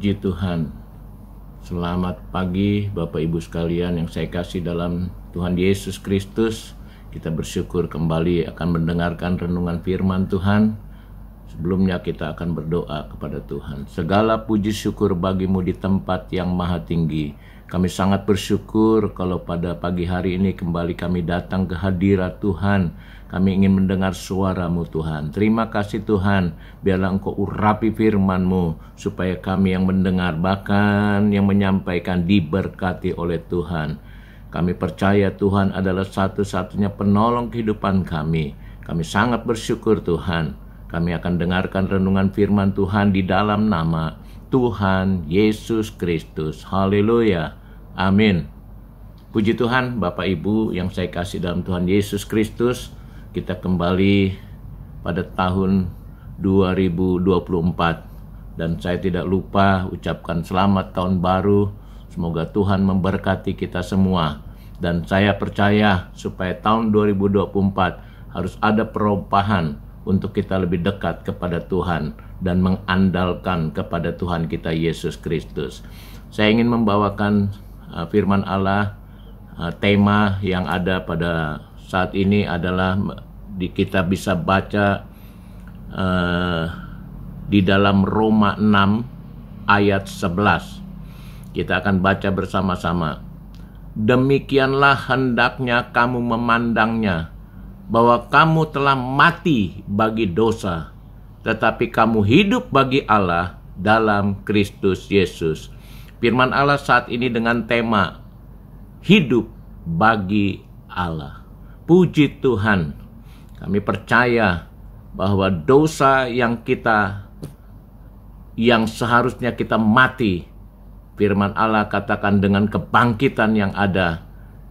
Puji Tuhan. Selamat pagi Bapak Ibu sekalian yang saya kasih dalam Tuhan Yesus Kristus. Kita bersyukur kembali akan mendengarkan renungan firman Tuhan. Sebelumnya kita akan berdoa kepada Tuhan. Segala puji syukur bagimu di tempat yang maha tinggi. Kami sangat bersyukur kalau pada pagi hari ini kembali kami datang ke hadirat Tuhan. Kami ingin mendengar suara-Mu Tuhan. Terima kasih Tuhan, biarlah Engkau urapi firman-Mu, supaya kami yang mendengar, bahkan yang menyampaikan, diberkati oleh Tuhan. Kami percaya Tuhan adalah satu-satunya penolong kehidupan kami. Kami sangat bersyukur Tuhan. Kami akan dengarkan renungan firman Tuhan di dalam nama Tuhan Yesus Kristus. Haleluya. Amin. Puji Tuhan, Bapak Ibu yang saya kasih dalam Tuhan Yesus Kristus. Kita kembali pada tahun 2024. Dan saya tidak lupa ucapkan selamat tahun baru. Semoga Tuhan memberkati kita semua. Dan saya percaya supaya tahun 2024 harus ada perubahan untuk kita lebih dekat kepada Tuhan dan mengandalkan kepada Tuhan kita Yesus Kristus. Saya ingin membawakan firman Allah. Tema yang ada pada saat ini adalah kita bisa baca di dalam Roma 6 ayat 11. Kita akan baca bersama-sama. Demikianlah hendaknya kamu memandangnya, bahwa kamu telah mati bagi dosa, tetapi kamu hidup bagi Allah dalam Kristus Yesus. Firman Allah saat ini dengan tema hidup bagi Allah. Puji Tuhan, kami percaya bahwa dosa yang seharusnya kita mati, firman Allah katakan dengan kebangkitan yang ada,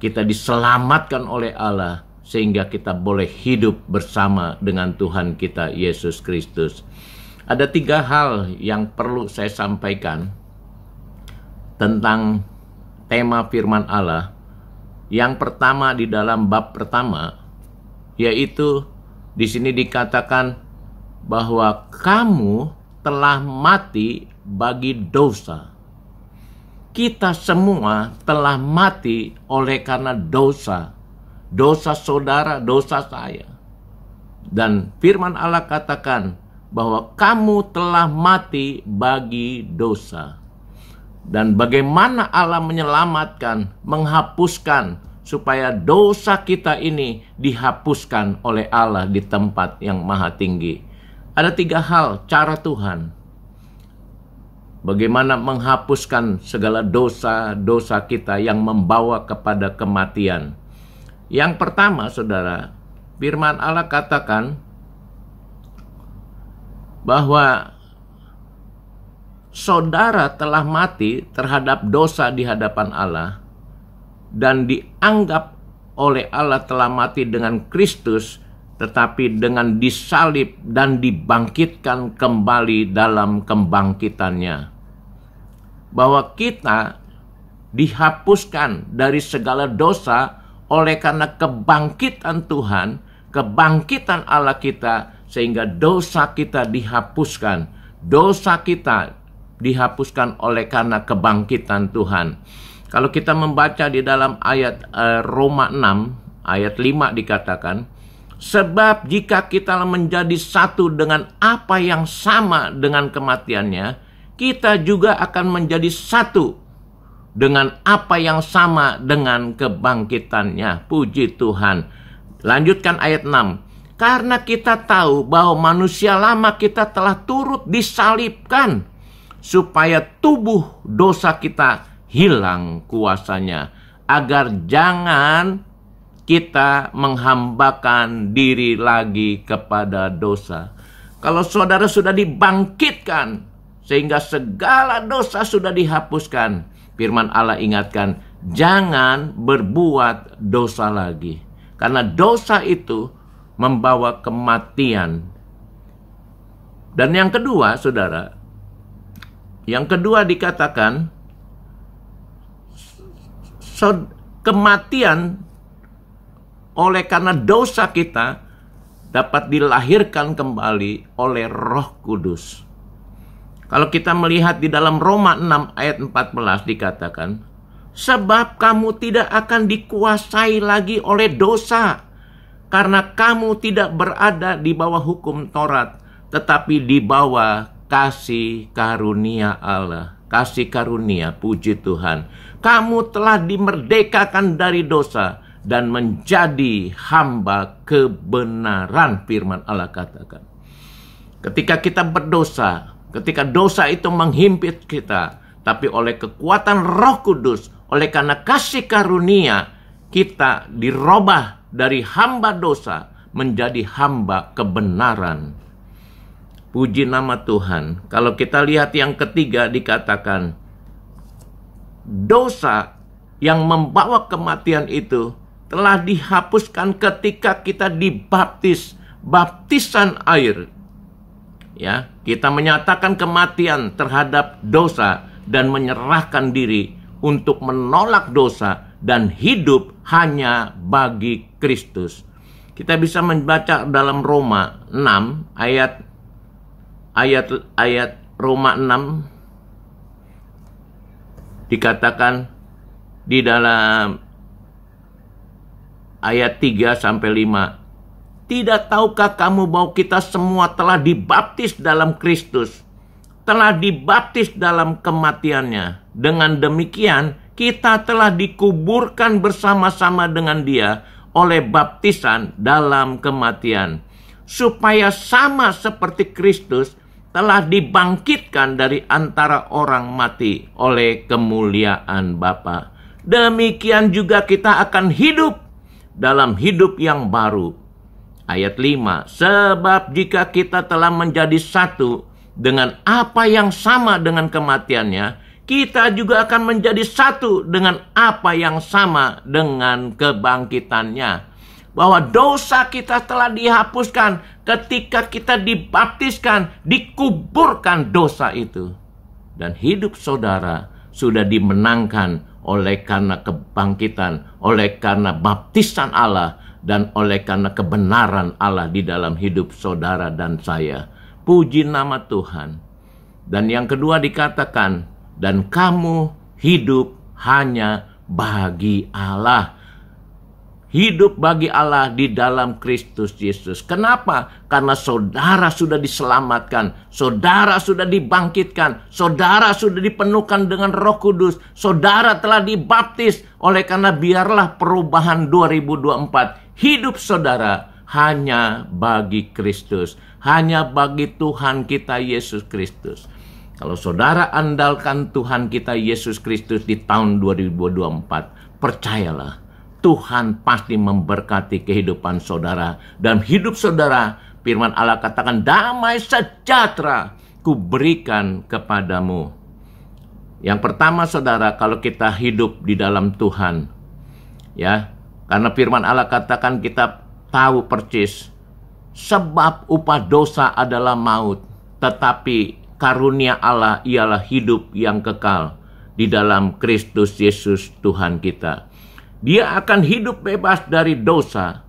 kita diselamatkan oleh Allah, sehingga kita boleh hidup bersama dengan Tuhan kita Yesus Kristus. Ada 3 hal yang perlu saya sampaikan tentang tema firman Allah. Yang pertama di dalam bab pertama, yaitu di sini dikatakan bahwa kamu telah mati bagi dosa. Kita semua telah mati oleh karena dosa. Dosa saudara, dosa saya. Dan firman Allah katakan bahwa kamu telah mati bagi dosa. Dan bagaimana Allah menyelamatkan, menghapuskan, supaya dosa kita ini dihapuskan oleh Allah di tempat yang maha tinggi. Ada 3 hal cara Tuhan. Bagaimana menghapuskan segala dosa-dosa kita yang membawa kepada kematian. Yang pertama, saudara, firman Allah katakan bahwa saudara telah mati terhadap dosa di hadapan Allah dan dianggap oleh Allah telah mati dengan Kristus, tetapi dengan disalib dan dibangkitkan kembali dalam kebangkitannya. Bahwa kita dihapuskan dari segala dosa oleh karena kebangkitan Tuhan, kebangkitan Allah kita, sehingga dosa kita dihapuskan. Dosa kita dihapuskan oleh karena kebangkitan Tuhan. Kalau kita membaca di dalam ayat Roma 6 ayat 5 dikatakan, sebab jika kita menjadi satu dengan apa yang sama dengan kematiannya, kita juga akan menjadi satu dengan apa yang sama dengan kebangkitannya. Puji Tuhan. Lanjutkan ayat 6. Karena kita tahu bahwa manusia lama kita telah turut disalibkan, supaya tubuh dosa kita hilang kuasanya, agar jangan kita menghambakan diri lagi kepada dosa. Kalau saudara sudah dibangkitkan, sehingga segala dosa sudah dihapuskan, firman Allah ingatkan, jangan berbuat dosa lagi. Karena dosa itu membawa kematian. Dan yang kedua, saudara, yang kedua dikatakan, kematian oleh karena dosa kita dapat dilahirkan kembali oleh Roh Kudus. Kalau kita melihat di dalam Roma 6 ayat 14 dikatakan, sebab kamu tidak akan dikuasai lagi oleh dosa, karena kamu tidak berada di bawah hukum Taurat, tetapi di bawah kasih karunia Allah. Kasih karunia, puji Tuhan. Kamu telah dimerdekakan dari dosa dan menjadi hamba kebenaran, firman Allah katakan. Ketika kita berdosa, ketika dosa itu menghimpit kita, tapi oleh kekuatan Roh Kudus, oleh karena kasih karunia, kita dirubah dari hamba dosa menjadi hamba kebenaran. Puji nama Tuhan. Kalau kita lihat yang ketiga dikatakan, dosa yang membawa kematian itu telah dihapuskan ketika kita dibaptis, baptisan air. Ya, kita menyatakan kematian terhadap dosa dan menyerahkan diri untuk menolak dosa dan hidup hanya bagi Kristus. Kita bisa membaca dalam Roma 6 ayat Roma 6 dikatakan di dalam ayat 3 sampai 5. Tidak tahukah kamu bahwa kita semua telah dibaptis dalam Kristus, telah dibaptis dalam kematiannya. Dengan demikian kita telah dikuburkan bersama-sama dengan Dia oleh baptisan dalam kematian, supaya sama seperti Kristus telah dibangkitkan dari antara orang mati oleh kemuliaan Bapa. Demikian juga kita akan hidup dalam hidup yang baru. Ayat 5, sebab jika kita telah menjadi satu dengan apa yang sama dengan kematiannya, kita juga akan menjadi satu dengan apa yang sama dengan kebangkitannya. Bahwa dosa kita telah dihapuskan ketika kita dibaptiskan, dikuburkan dosa itu. Dan hidup saudara sudah dimenangkan oleh karena kebangkitan, oleh karena baptisan Allah, dan oleh karena kebenaran Allah di dalam hidup saudara dan saya. Puji nama Tuhan. Dan yang kedua dikatakan, dan kamu hidup hanya bagi Allah. Hidup bagi Allah di dalam Kristus Yesus. Kenapa? Karena saudara sudah diselamatkan, saudara sudah dibangkitkan, saudara sudah dipenuhkan dengan Roh Kudus, saudara telah dibaptis. Oleh karena biarlah perubahan 2024, hidup saudara hanya bagi Kristus, hanya bagi Tuhan kita Yesus Kristus. Kalau saudara andalkan Tuhan kita Yesus Kristus di tahun 2024, percayalah, Tuhan pasti memberkati kehidupan saudara. Dan hidup saudara, firman Allah katakan, damai sejahtera kuberikan kepadamu. Yang pertama saudara, kalau kita hidup di dalam Tuhan, ya, karena firman Allah katakan kita tahu persis, sebab upah dosa adalah maut, tetapi karunia Allah ialah hidup yang kekal di dalam Kristus Yesus Tuhan kita. Dia akan hidup bebas dari dosa.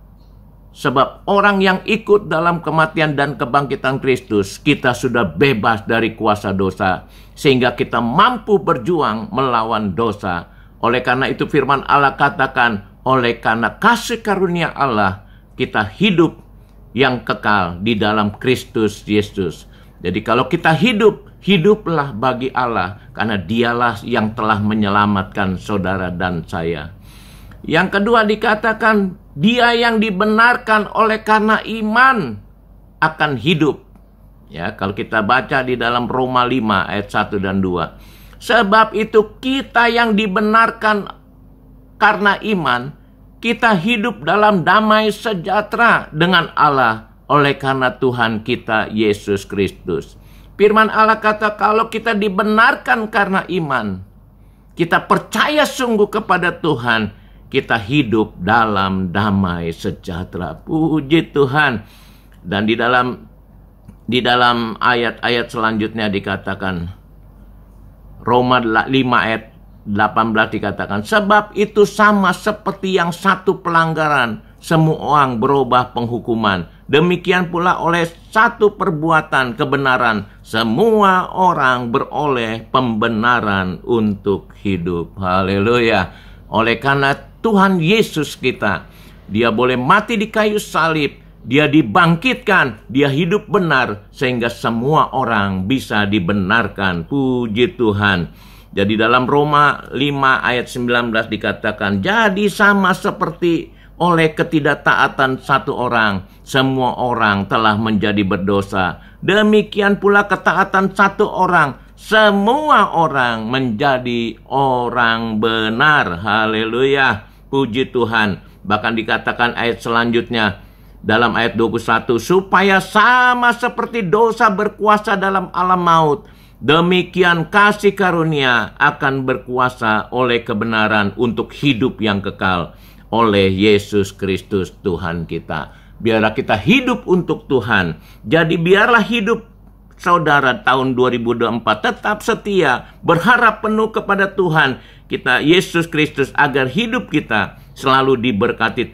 Sebab orang yang ikut dalam kematian dan kebangkitan Kristus, kita sudah bebas dari kuasa dosa, sehingga kita mampu berjuang melawan dosa. Oleh karena itu firman Allah katakan, oleh karena kasih karunia Allah, kita hidup yang kekal di dalam Kristus Yesus. Jadi kalau kita hidup, hiduplah bagi Allah, karena Dialah yang telah menyelamatkan saudara dan saya. Yang kedua dikatakan, dia yang dibenarkan oleh karena iman akan hidup. Ya, kalau kita baca di dalam Roma 5 ayat 1 dan 2. Sebab itu kita yang dibenarkan karena iman, kita hidup dalam damai sejahtera dengan Allah oleh karena Tuhan kita Yesus Kristus. Firman Allah kata, kalau kita dibenarkan karena iman, kita percaya sungguh kepada Tuhan, kita hidup dalam damai sejahtera. Puji Tuhan. Dan di dalam ayat-ayat selanjutnya dikatakan, Roma 5 ayat 18 dikatakan, sebab itu sama seperti yang satu pelanggaran, semua orang berubah penghukuman, Demikian pula oleh satu perbuatan kebenaran, semua orang beroleh pembenaran untuk hidup. Haleluya. Oleh karena Tuhan Yesus kita, Dia boleh mati di kayu salib, Dia dibangkitkan, Dia hidup benar, sehingga semua orang bisa dibenarkan. Puji Tuhan. Jadi dalam Roma 5 ayat 19 dikatakan, jadi sama seperti oleh ketidaktaatan satu orang, semua orang telah menjadi berdosa. Demikian pula ketaatan satu orang, semua orang menjadi orang benar. Haleluya. Puji Tuhan. Bahkan dikatakan ayat selanjutnya, dalam ayat 21, supaya sama seperti dosa berkuasa dalam alam maut, demikian kasih karunia akan berkuasa oleh kebenaran untuk hidup yang kekal oleh Yesus Kristus Tuhan kita. Biarlah kita hidup untuk Tuhan. Jadi biarlah hidup saudara tahun 2024 tetap setia, berharap penuh kepada Tuhan kita Yesus Kristus, agar hidup kita selalu diberkati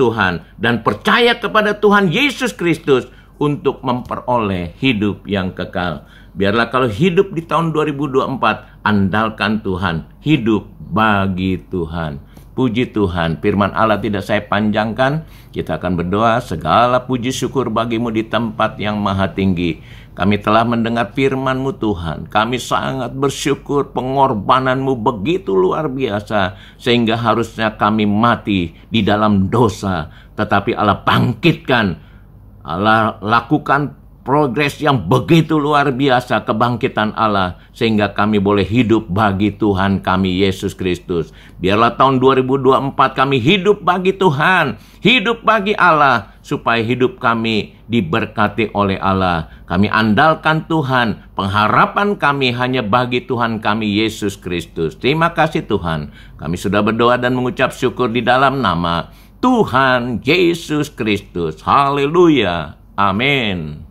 Tuhan, dan percaya kepada Tuhan Yesus Kristus untuk memperoleh hidup yang kekal. Biarlah kalau hidup di tahun 2024, andalkan Tuhan, hidup bagi Tuhan. Puji Tuhan, firman Allah tidak saya panjangkan. Kita akan berdoa. Segala puji syukur bagimu di tempat yang maha tinggi. Kami telah mendengar firman-Mu Tuhan. Kami sangat bersyukur, pengorbanan-Mu begitu luar biasa, sehingga harusnya kami mati di dalam dosa. Tetapi Allah bangkitkan, Allah lakukan progres yang begitu luar biasa, kebangkitan Allah, sehingga kami boleh hidup bagi Tuhan kami Yesus Kristus. Biarlah tahun 2024 kami hidup bagi Tuhan, hidup bagi Allah, supaya hidup kami diberkati oleh Allah. Kami andalkan Tuhan, pengharapan kami hanya bagi Tuhan kami Yesus Kristus. Terima kasih Tuhan, kami sudah berdoa dan mengucap syukur di dalam nama Tuhan Yesus Kristus. Haleluya. Amin.